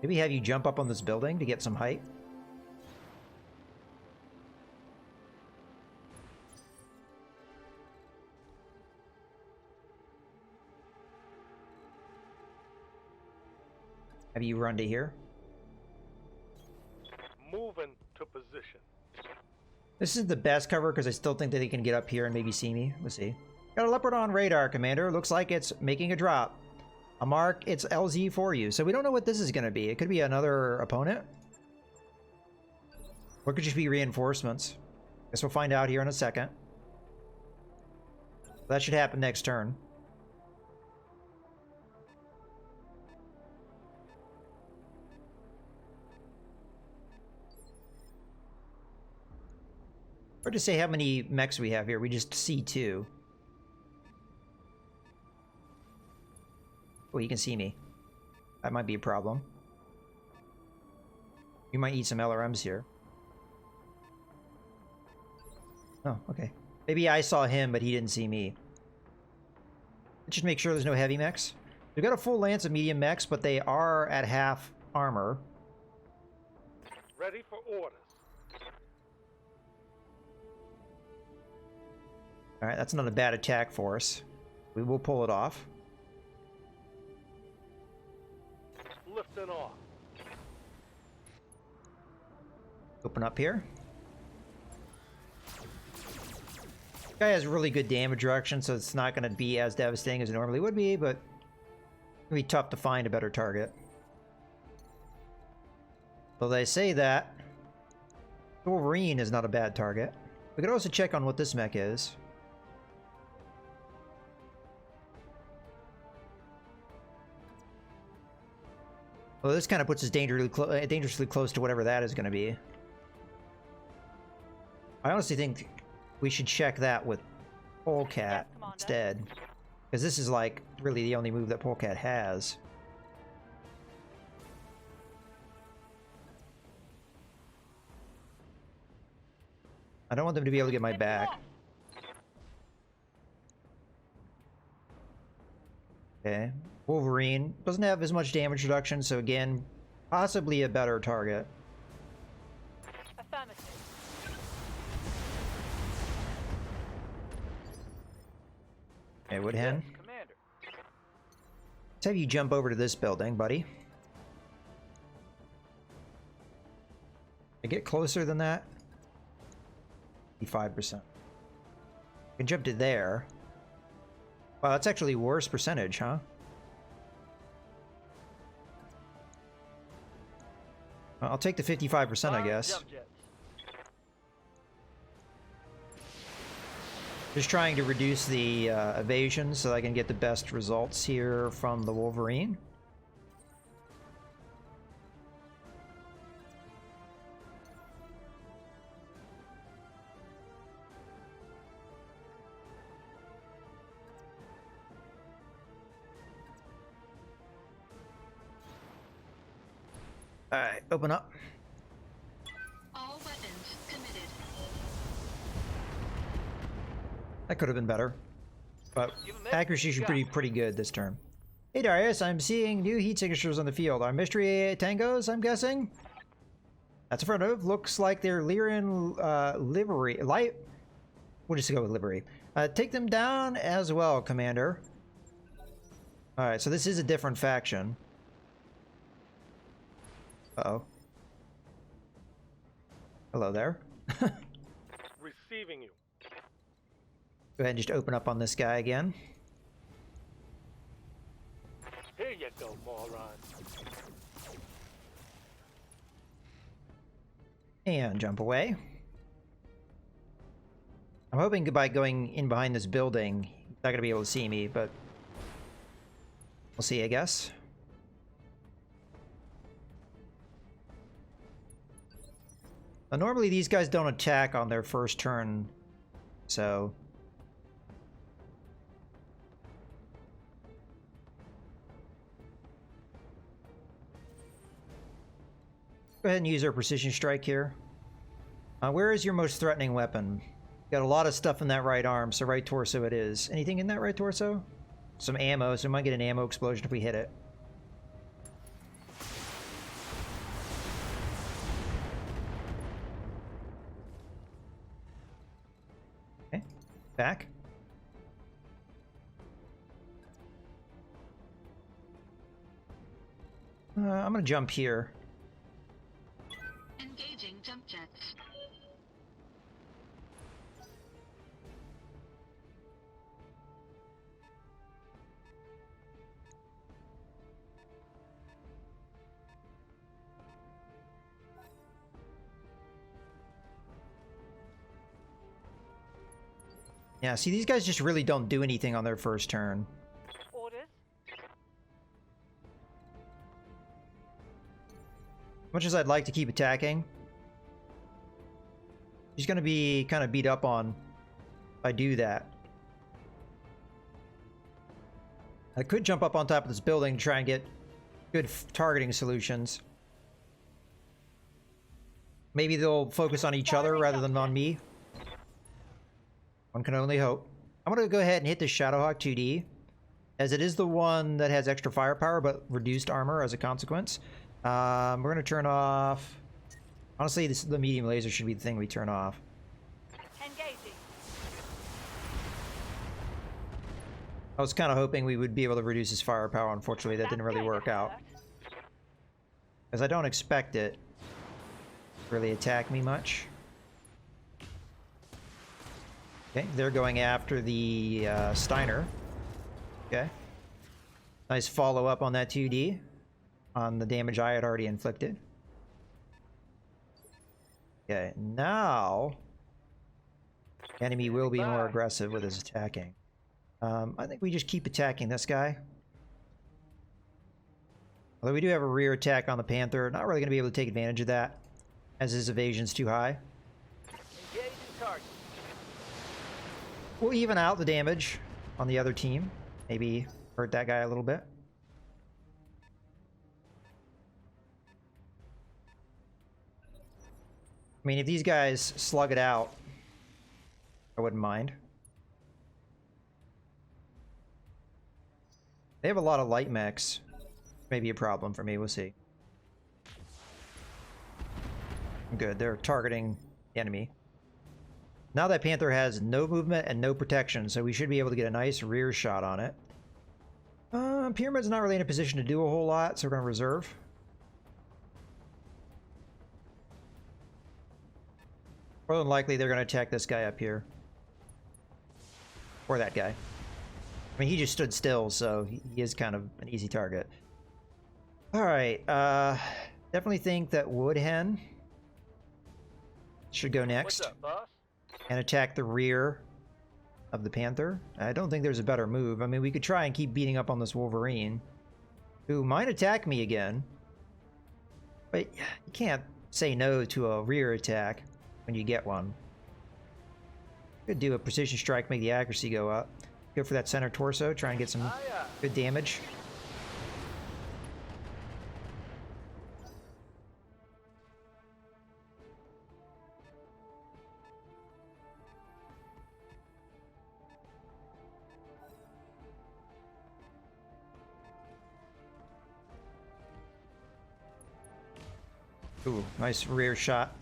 Maybe have you jump up on this building to get some height. Have you run to here? Moving to position. This is the best cover because I still think that they can get up here and maybe see me. Let's see. Got a leopard on radar, Commander. Looks like it's making a drop. I'll mark its LZ for you. So we don't know what this is going to be. It could be another opponent. Or it could just be reinforcements. Guess we'll find out here in a second. That should happen next turn. Or to say how many mechs we have here. We just see 2. Oh, you can see me. That might be a problem. You might need some LRMs here. Oh, okay. Maybe I saw him, but he didn't see me. Let's just make sure there's no heavy mechs. We've got a full lance of medium mechs, but they are at half armor. Ready for orders. Alright, that's not a bad attack for us. We will pull it off. Lifting off. Open up here. Guy has really good damage reduction, so it's not going to be as devastating as it normally would be, but it'll be tough to find a better target. Well, they say that Wolverine is not a bad target. We could also check on what this mech is. Well, this kind of puts us dangerously close to whatever that is going to be. I honestly think we should check that with Polecat instead. Because this is like really the only move that Polecat has. I don't want them to be able to get my back. Okay. Wolverine doesn't have as much damage reduction, so again, possibly a better target. Affirmative. Okay, Woodhen. Yes, Commander. Let's have you jump over to this building, buddy. I get closer than that? 5%. I can jump to there. Wow, that's actually worse percentage, huh? Well, I'll take the 55%, I guess. Jump jets. Just trying to reduce the evasion so I can get the best results here from the Wolverine. Alright, open up. All weapons committed. That could have been better. But accuracy should be pretty good this turn. Hey Darius, I'm seeing new heat signatures on the field. Are mystery tangos, I'm guessing? That's affirmative. Looks like they're Lyrian livery. Light. We'll just go with livery. Take them down as well, Commander. Alright, so this is a different faction. Uh-oh. Hello there. Receiving you. Go ahead and just open up on this guy again. Here you go, moron. And jump away. I'm hoping by going in behind this building, he's not going to be able to see me, but we'll see, I guess. Now, normally these guys don't attack on their first turn, so... Go ahead and use our precision strike here. Where is your most threatening weapon? Got a lot of stuff in that right arm, so right torso it is. Anything in that right torso? Some ammo, so we might get an ammo explosion if we hit it. Okay, back. I'm gonna jump here. Engaging jump jets. Yeah, see, these guys just really don't do anything on their first turn. Orders? Much as I'd like to keep attacking, he's going to be kind of beat up on if I do that. I could jump up on top of this building to try and get good targeting solutions. Maybe they'll focus on each other rather than on me. One can only hope. I'm going to go ahead and hit the Shadowhawk 2D, as it is the one that has extra firepower but reduced armor as a consequence. We're going to turn off... Honestly, the medium laser should be the thing we turn off. Engaging. I was kind of hoping we would be able to reduce his firepower. Unfortunately, that didn't really work out. Because I don't expect it to really attack me much. Okay, they're going after the Steiner. Okay. Nice follow-up on that 2D. On the damage I had already inflicted. Okay, now... the enemy will be more aggressive with his attacking. I think we just keep attacking this guy. Although we do have a rear attack on the Panther. Not really going to be able to take advantage of that, as his evasion's too high. Engaging target. We'll even out the damage on the other team. Maybe hurt that guy a little bit. I mean, if these guys slug it out, I wouldn't mind. They have a lot of light mechs. Maybe a problem for me, we'll see. Good, they're targeting the enemy. Now that Panther has no movement and no protection, so we should be able to get a nice rear shot on it. Pyramid's not really in a position to do a whole lot, so we're going to reserve. More than likely, they're going to attack this guy up here. Or that guy. I mean, he just stood still, so he is kind of an easy target. Alright, definitely think that Wood Hen should go next. What's up, boss? And attack the rear of the Panther. I don't think there's a better move. I mean, we could try and keep beating up on this Wolverine, who might attack me again. But you can't say no to a rear attack when you get one. Could do a precision strike, make the accuracy go up. Go for that center torso, try and get some good damage. Ooh, nice rear shot.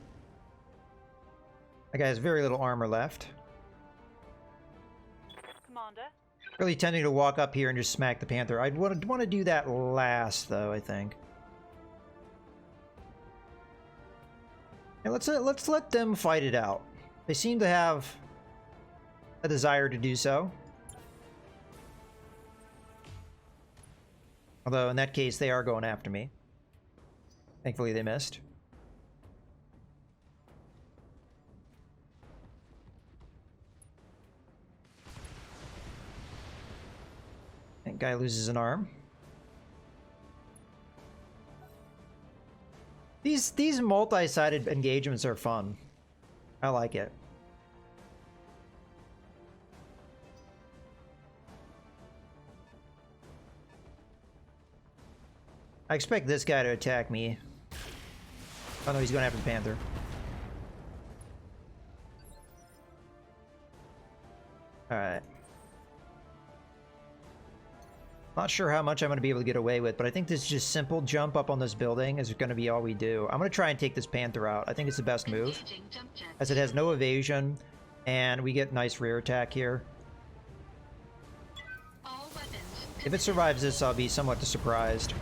That guy has very little armor left. Commander. Really tempting to walk up here and just smack the Panther. I'd want to do that last, though, I think. And let's let them fight it out. They seem to have a desire to do so. Although, in that case, they are going after me. Thankfully, they missed. That guy loses an arm. These multi-sided engagements are fun. I like it. I expect this guy to attack me. Oh no, he's going after the Panther. Alright. Not sure how much I'm going to be able to get away with, but I think this just simple jump up on this building is going to be all we do. I'm going to try and take this Panther out. I think it's the best move, as it has no evasion, and we get nice rear attack here. If it survives this, I'll be somewhat surprised.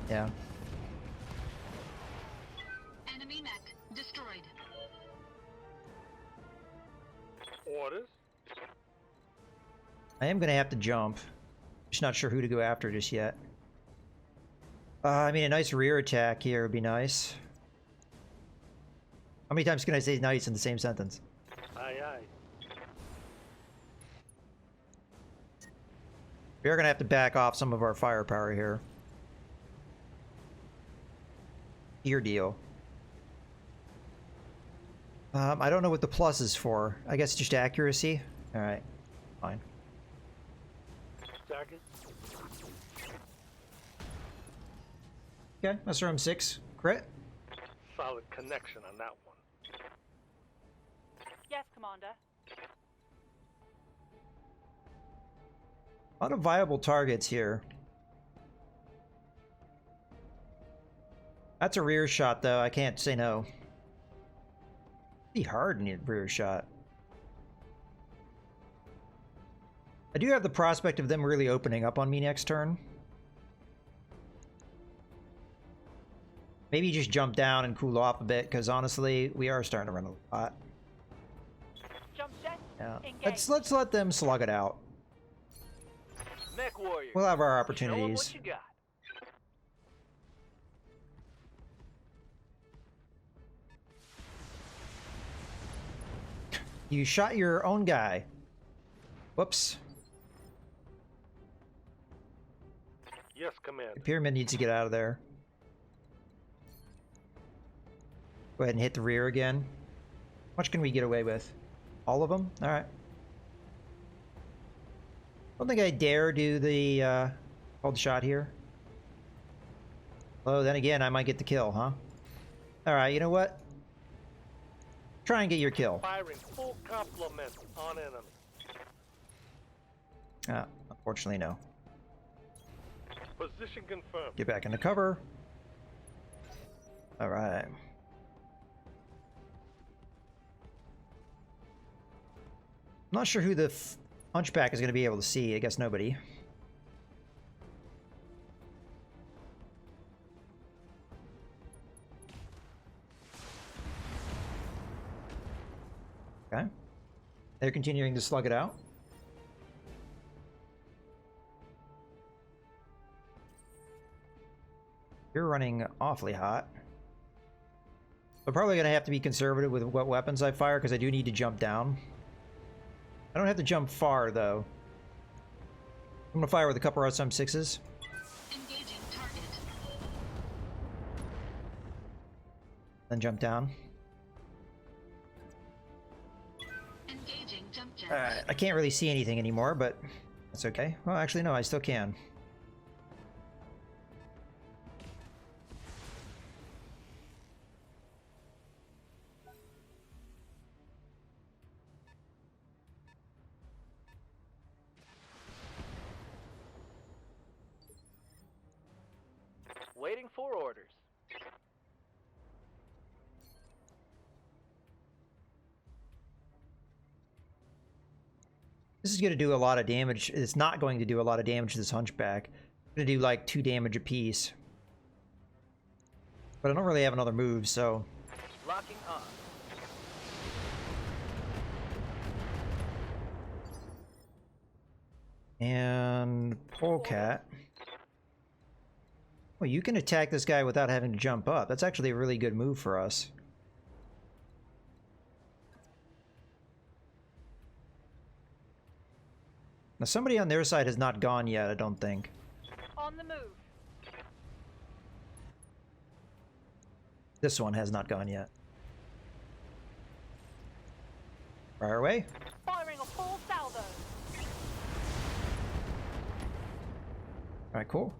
Yeah. Enemy mech destroyed. Orders? I am going to have to jump. Just not sure who to go after just yet. I mean, a nice rear attack here would be nice. How many times can I say nice in the same sentence? Aye, aye. We are going to have to back off some of our firepower here. Your deal. I don't know what the plus is for. I guess just accuracy? Alright. Fine. Target? Okay, that's room 6. Crit. Solid connection on that one. Yes, Commander. A lot of viable targets here. That's a rear shot, though. I can't say no. Pretty hard in a rear shot. I do have the prospect of them really opening up on me next turn. Maybe just jump down and cool off a bit, because honestly, we are starting to run a lot. Jump jet. Yeah. Engage. Let's let them slug it out. Mech warrior. We'll have our Show 'em opportunities. what you got. You shot your own guy. Whoops. Yes, Commander. The pyramid needs to get out of there. Go ahead and hit the rear again. How much can we get away with? All of them? Alright. Don't think I dare do the hold shot here. Oh, then again, I might get the kill, huh? Alright, you know what? Try and get your kill. Firing full complement on enemy. Unfortunately, no. Position confirmed. Get back into cover. Alright. I'm not sure who the Hunchback is going to be able to see. I guess nobody. Okay. They're continuing to slug it out. You're running awfully hot. I'm probably going to have to be conservative with what weapons I fire because I do need to jump down. I don't have to jump far, though. I'm going to fire with a couple of SM6s. Engaging target. Then jump down. Engaging jump jet. Alright, I can't really see anything anymore, but that's okay. Well, actually, no, I still can. Waiting for orders. This is going to do a lot of damage. It's not going to do a lot of damage to this Hunchback. It's going to do like 2 damage apiece. But I don't really have another move, so... Locking on. And... Polecat. Well, you can attack this guy without having to jump up. That's actually a really good move for us. Now, somebody on their side has not gone yet, I don't think. On the move. This one has not gone yet. Fire away. Firing a full salvo. Alright, cool.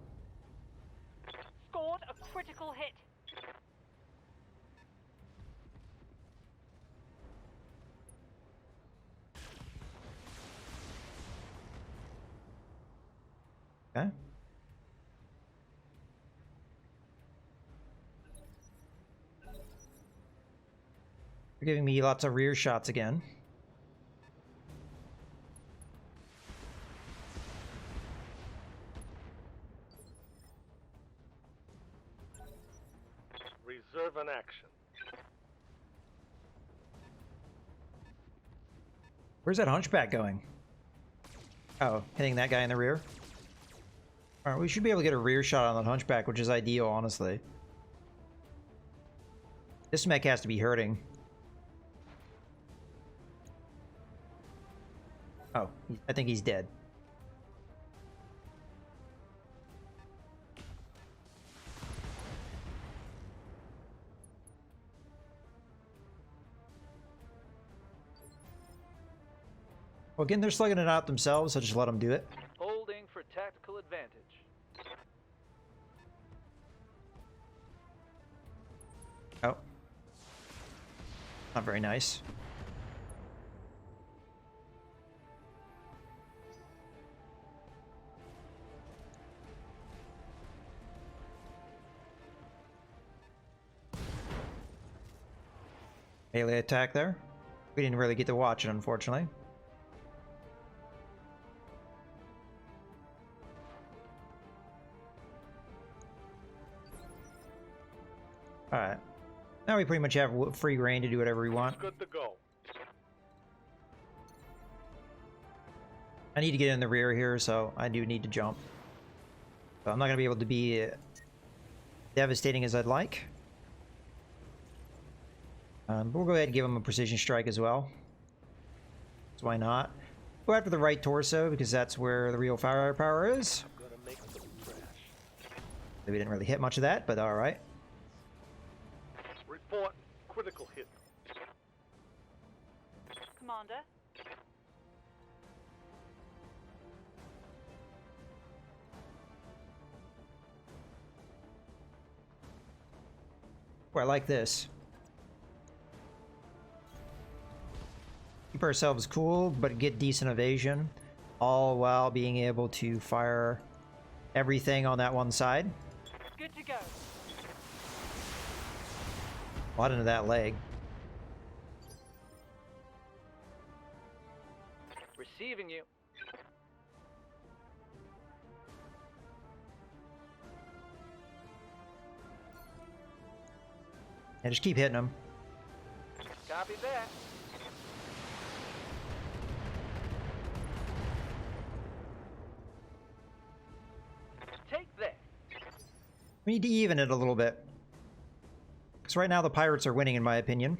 Scored a critical hit. Okay. You're giving me lots of rear shots again. Reserve an action. Where's that Hunchback going? Oh, hitting that guy in the rear? Alright, we should be able to get a rear shot on that Hunchback, which is ideal, honestly. This mech has to be hurting. Oh, I think he's dead. Well, again, they're slugging it out themselves, so just let them do it. Holding for tactical advantage. Oh. Not very nice. Melee attack there. We didn't really get to watch it, unfortunately. Alright. Now we pretty much have free reign to do whatever we want. Good to go. I need to get in the rear here, so I do need to jump. So I'm not going to be able to be devastating as I'd like. But we'll go ahead and give him a precision strike as well. So why not? Go after the right torso, because that's where the real firepower is. I'm gonna make some trash. We didn't really hit much of that, but alright. Report critical hit. Commander. Oh, I like this. Keep ourselves cool, but get decent evasion, all while being able to fire everything on that one side. Good to go. A lot into that leg. Receiving you. And just keep hitting them. Copy that. Take that. We need to even it a little bit. Because right now the pirates are winning, in my opinion.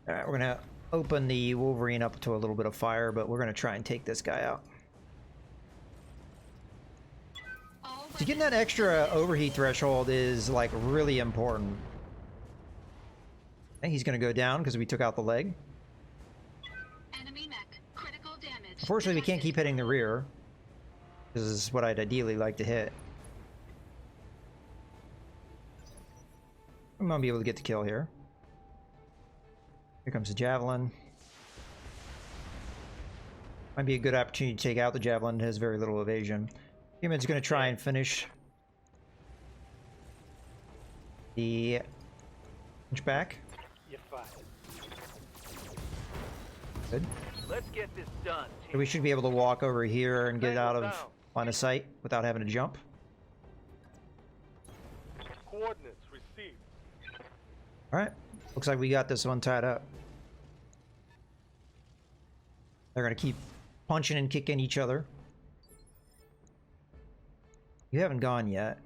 Alright, we're gonna open the Wolverine up to a little bit of fire, but we're gonna try and take this guy out. So getting that extra overheat threshold is, like, really important. Okay, he's gonna go down because we took out the leg. Enemy mech. Critical damage. Unfortunately, we can't detected. keep hitting the rear. This is what I'd ideally like to hit. I'm gonna be able to get the kill here. Here comes the javelin. Might be a good opportunity to take out the javelin. It has very little evasion. Human's gonna try and finish the hunchback. You're fine. Good. Let's get this done. So we should be able to walk over here and get out of Down. line of sight without having to jump. Coordinates received. Alright. Looks like we got this one tied up. They're gonna keep punching and kicking each other. You haven't gone yet.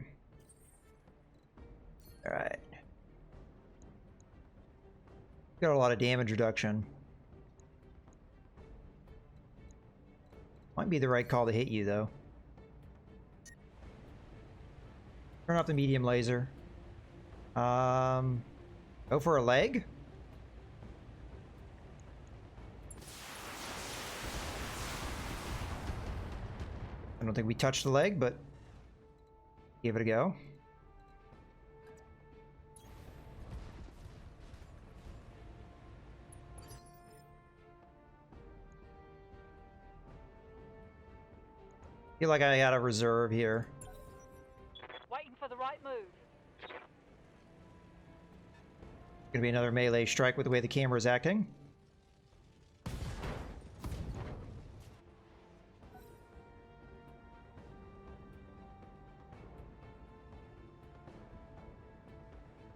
Alright. Got a lot of damage reduction. Might be the right call to hit you, though. Turn off the medium laser. Go for a leg? I don't think we touched the leg, but give it a go. Feel like I got a reserve here. Waiting for the right move. Gonna be another melee strike with the way the camera is acting.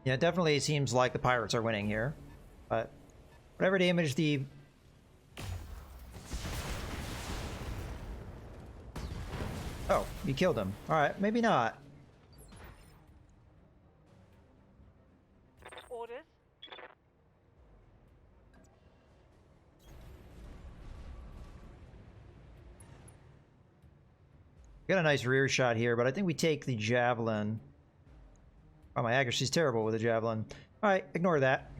Yeah, it definitely seems like the pirates are winning here. But whatever damage the... Oh, you killed him. Alright, maybe not. Orders. Got a nice rear shot here, but I think we take the javelin. Oh, my accuracy's terrible with the javelin. Alright, ignore that.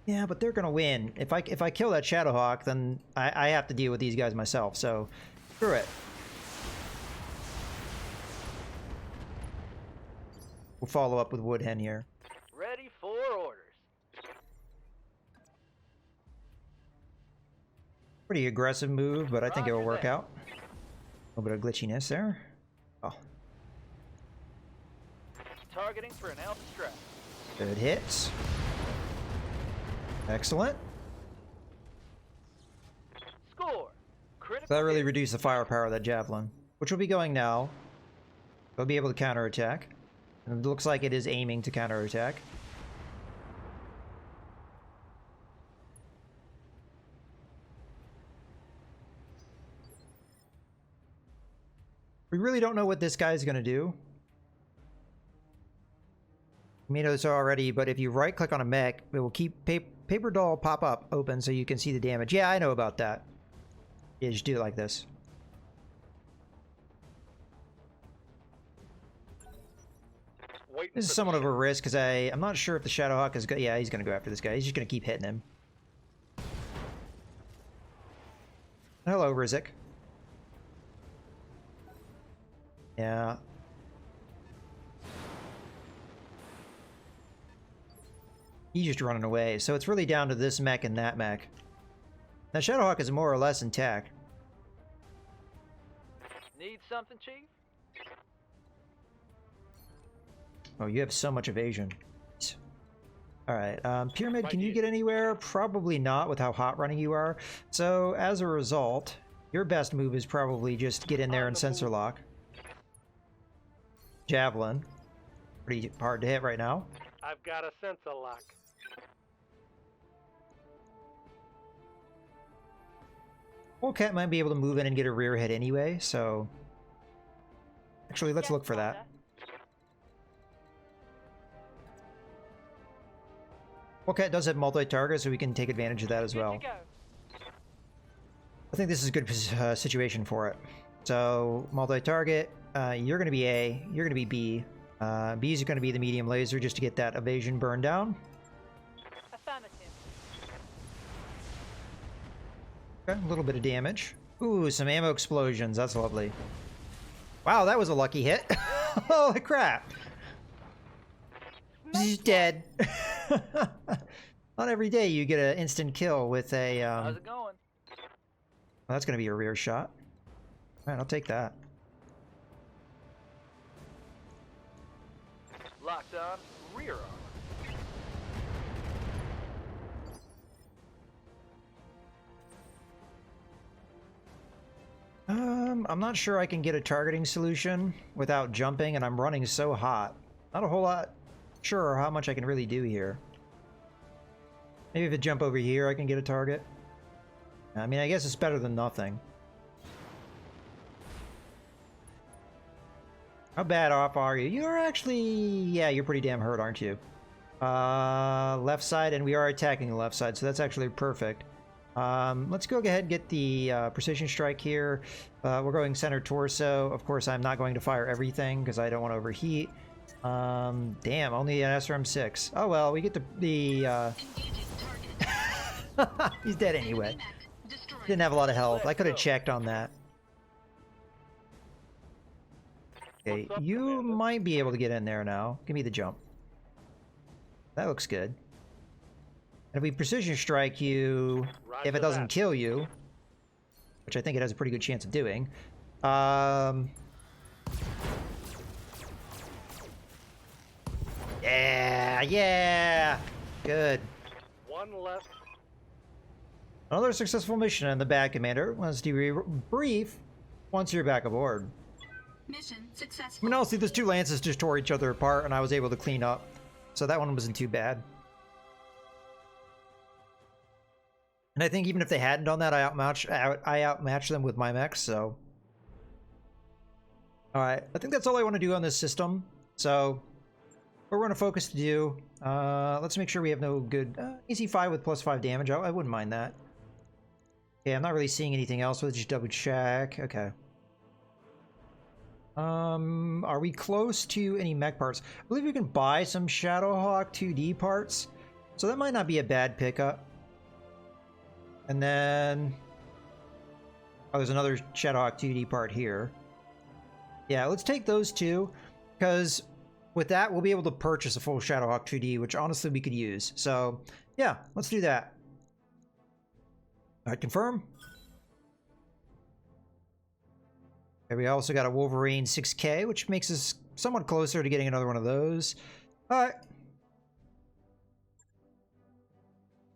Yeah, but they're gonna win. If I kill that Shadowhawk, then I have to deal with these guys myself, so screw it. We'll follow up with Woodhen here. Ready for orders. Pretty aggressive move, but I think it'll Roger work that. out. A little bit of glitchiness there. Oh, Targeting for an alpha strap. good hits. Excellent. Score. Critical. So that really hit. reduced the firepower of that javelin, which will be going now. They'll be able to counterattack. And it looks like it is aiming to counterattack. We really don't know what this guy's going to do. You may know this already, but if you right-click on a mech, it will keep paper doll pop up open so you can see the damage. Yeah, I know about that. Yeah, just do it like this. Waiting This for is the somewhat of a ship. risk because I'm not sure if the Shadowhawk is good. Yeah, he's going to go after this guy. He's just going to keep hitting him. Hello, Rizik. Yeah. He's just running away. So it's really down to this mech and that mech. Now, Shadowhawk is more or less intact. Need something, Chief? Oh, you have so much evasion. Alright, Pyramid, My can you dear. get anywhere? Probably not with how hot running you are. So, as a result, your best move is probably just get in there On and the sensor move. lock. Javelin. Pretty hard to hit right now. I've got a sensor lock. Wildcat might be able to move in and get a rear hit anyway, so... Actually, let's look for that. Wildcat does have multi-target, so we can take advantage of that as well. I think this is a good situation for it. So, multi-target, you're going to be A, you're going to be B. B's going to be the medium laser just to get that evasion burned down. Affirmative. Okay, a little bit of damage. Ooh, some ammo explosions. That's lovely. Wow, that was a lucky hit. Holy crap. He's dead. Not every day you get an instant kill with a... How's it going? Well, that's going to be a rear shot. Alright, I'll take that. Locked on. Rear armor. I'm not sure I can get a targeting solution without jumping, and I'm running so hot. Not a whole lot sure how much I can really do here. Maybe if I jump over here, I can get a target. I mean, I guess it's better than nothing. How bad off are you? You're actually... Yeah, you're pretty damn hurt, aren't you? Left side, and we are attacking the left side, so that's actually perfect. Let's go ahead and get the precision strike here. We're going center torso. Of course, I'm not going to fire everything because I don't want to overheat. Damn, only an SRM-6. Oh well, we get the He's dead anyway. Didn't have a lot of health. I could have checked on that. Okay, you might be able to get in there now. Give me the jump. That looks good. And if we precision strike you, if it doesn't kill you, which I think it has a pretty good chance of doing, yeah, good. One left. Another successful mission in the back, Commander. Let's debrief once you're back aboard. Mission I successful. mean, honestly, those two lances just tore each other apart, and I was able to clean up. So that one wasn't too bad. And I think even if they hadn't done that, I outmatched them with my mechs, so... Alright, I think that's all I want to do on this system. So, what we're going to focus to do... let's make sure we have no good... easy 5 with +5 damage. I wouldn't mind that. Okay, I'm not really seeing anything else. Let's just double check. Okay. Are we close to any mech parts? I believe we can buy some Shadowhawk 2D parts, so that might not be a bad pickup. And then... Oh, there's another Shadowhawk 2D part here. Yeah, let's take those two, because with that, we'll be able to purchase a full Shadowhawk 2D, which honestly we could use. So, yeah, let's do that. Alright, confirm. Okay, we also got a Wolverine 6K, which makes us somewhat closer to getting another one of those. Alright,